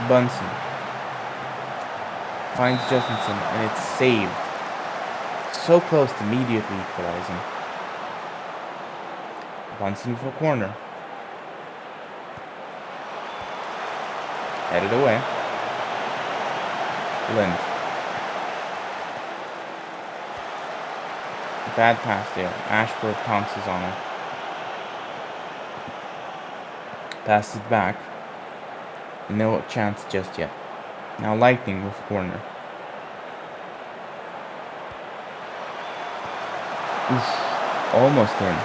Bunsen finds Justinson and it's saved. So close to immediately equalizing. Bunsen for corner. Headed away. Lind. Bad pass there. Ashworth pounces on it. Passes it back. No chance just yet. Now Lightning with corner. Oof. Almost in.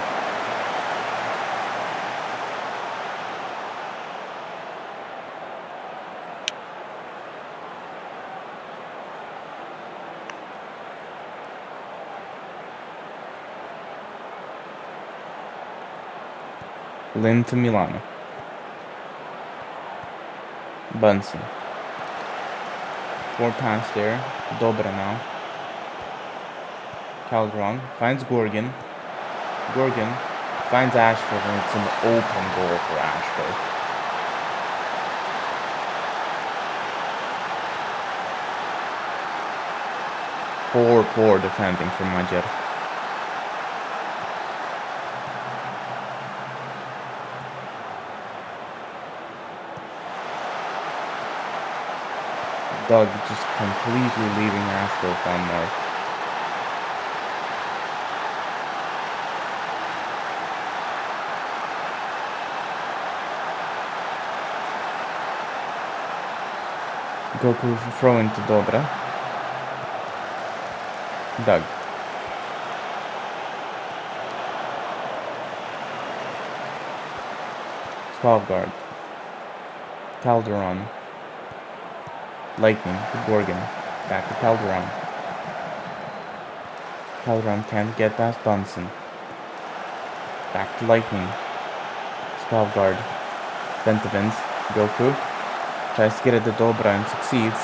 Lind to Milano. Bunsen. Poor pass there. Dobra now. Calderon finds Gorgon. Gorgon finds Ashford, and it's an open goal for Ashford. Poor defending from Majid. Doug just completely leaving Ashford unmarked. Goku throwing to Dobra. Doug. Guard. Calderon. Lightning to Gorgon. Back to Calderon. Calderon can't get past Bunsen. Back to Lightning. Guard. Pentavins. Goku. Tries to get it to Dobra and succeeds.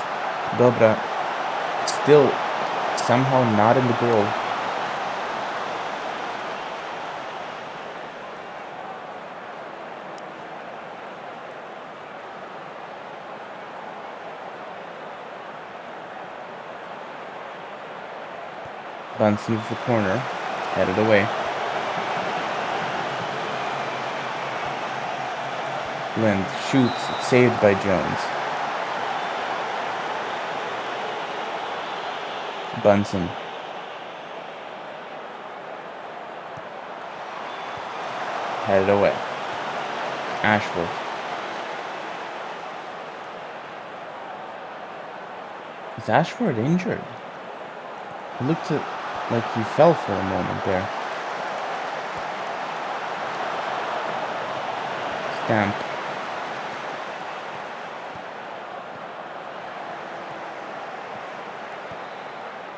Dobra still somehow not in the goal. Bunsen with the corner. Headed away. Lind shoots. It's saved by Jones. Bunsen. Headed away. Ashworth. Is Ashford injured? It looked like he fell for a moment there. Stamp.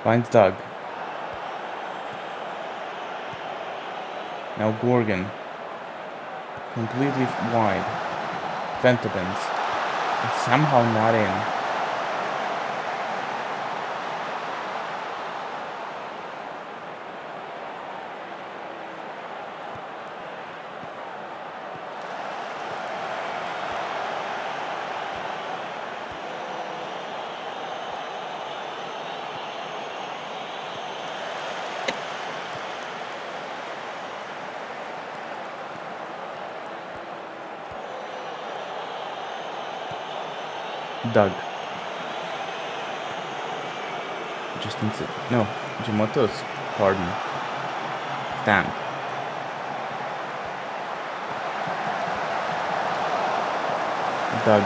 Finds Doug. Now Gorgon. Completely wide. Ventabins. And somehow not in. Doug. No, Jimoto's pardon. Stamp. Doug.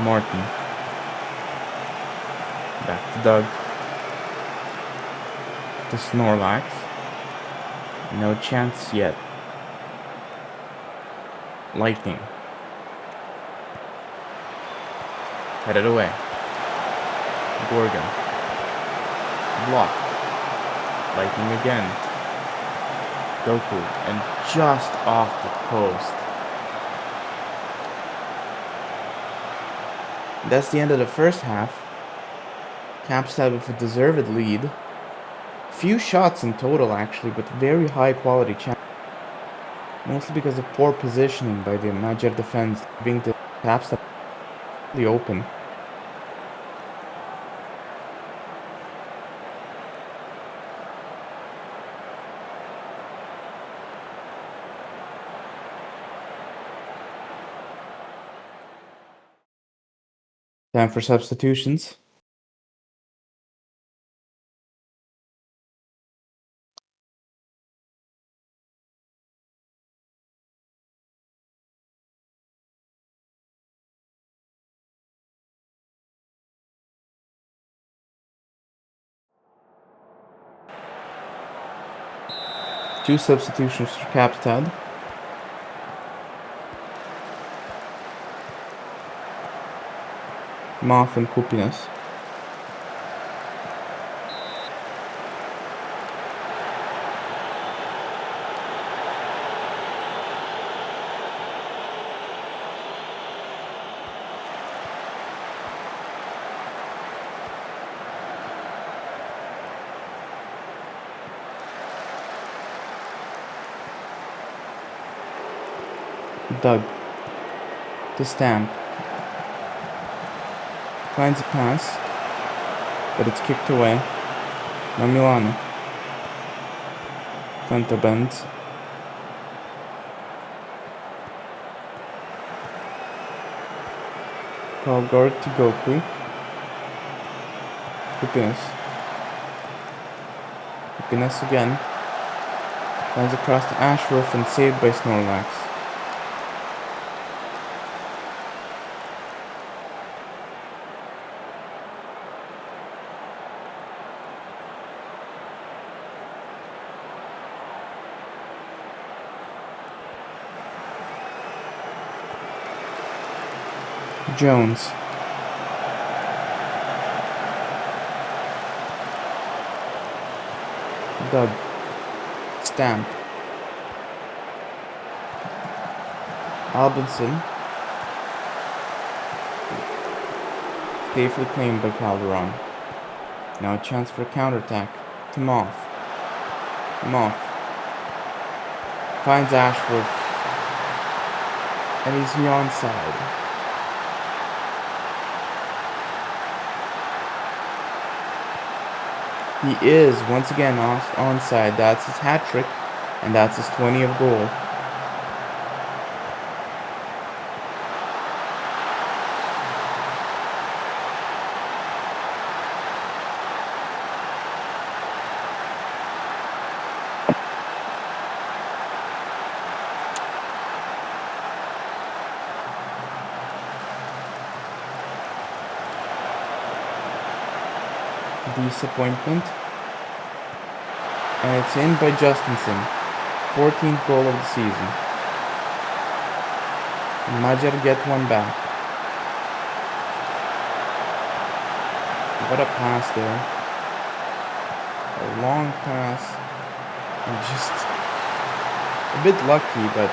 Martin. Back to Doug. To Snorlax. No chance yet. Lightning. Headed away. Gorgon. Blocked. Lightning again. Goku. And just off the post. That's the end of the first half. Capstad with a deserved lead. Few shots in total actually, but very high quality chances. Mostly because of poor positioning by the Magyar defense, leaving the Capstad open. Time for substitutions. Two substitutions for Capstad. Moth and Kupinas. Doug to Stamp. Finds a pass, but it's kicked away. Now Milano. Fento bends. Call guard to Goku. Kupinas. Kupinas again. Finds across to Ashworth and saved by Snorlax. Jones. Doug. Stamp. Albinson. Safely claimed by Calderon. Now a chance for a counterattack to Moth. Moth. Finds Ashworth. And he's onside. He is once again onside. That's his hat trick, and that's his 20th goal. Disappointment. And it's in by Justinson. 14th goal of the season. And Magyar get one back. What a pass there. A long pass. And just a bit lucky, but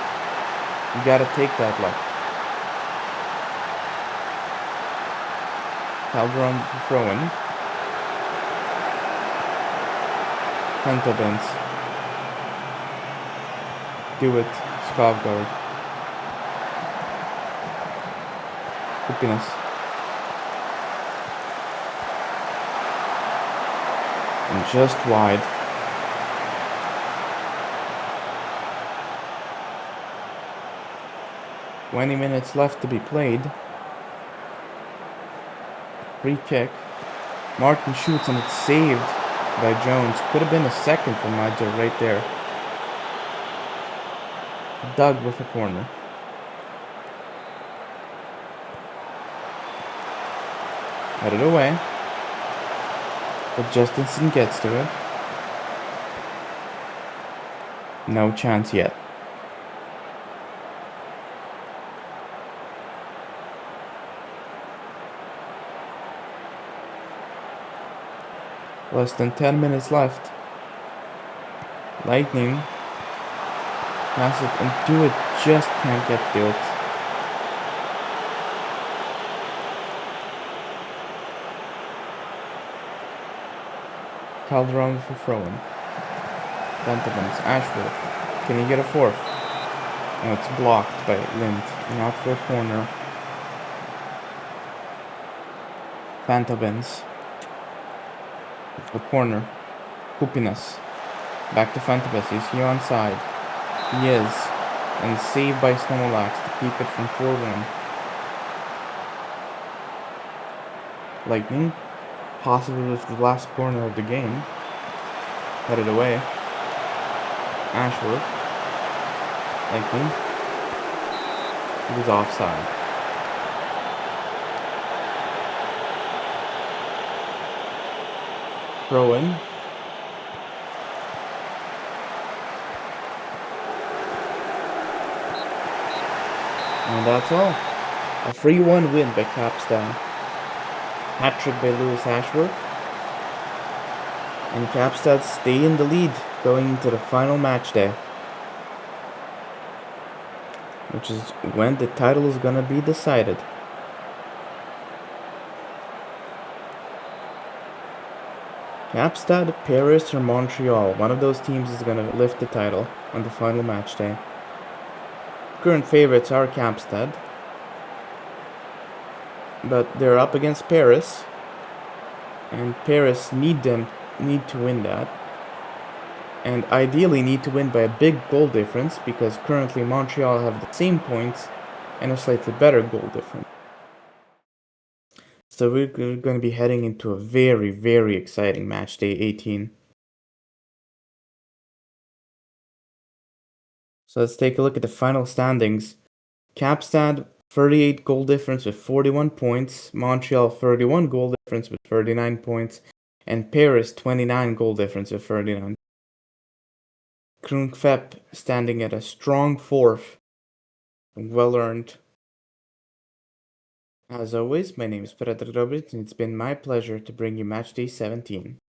you gotta take that luck. Calderon for throw-in. Pentabens. Do it. Skavgård. Kupinas. And just wide. "20 minutes left to be played. Free kick. Martin shoots and it's saved by Jones. Could have been a second for Magyar right there. Doug with a corner. Headed away. But Justinson gets to it. No chance yet. Less than 10 minutes left. Lightning. Pass it and do it. Just can't get built. Calderon for throwing. Pentabens. Ashworth. Can he get a fourth? No, it's blocked by Lind. And out for a corner. Pentabens. The corner. Kupinas. Back to Fantabes. Is he onside? He is. And saved by Snorlax to keep it from 4-1. Lightning. Possibly with the last corner of the game. Headed away. Ashworth. Lightning. He was offside. Throw in. And that's all. A 3-1 win by Capstad. Hat-trick by Lewis Ashworth. And Capstad stay in the lead going into the final match day. Which is when the title is gonna be decided. Capstad, Paris, or Montreal. One of those teams is gonna lift the title on the final match day. Current favorites are Capstad, but they're up against Paris, and Paris need to win that, and ideally need to win by a big goal difference because currently Montreal have the same points and a slightly better goal difference. So we're going to be heading into a very, very exciting match day 18. So let's take a look at the final standings. Capstad 38 goal difference with 41 points, Montreal 31 goal difference with 39 points, and Paris 29 goal difference with 39. Krunkfep standing at a strong fourth, well earned. As always, my name is Predrag, and it's been my pleasure to bring you Matchday 17.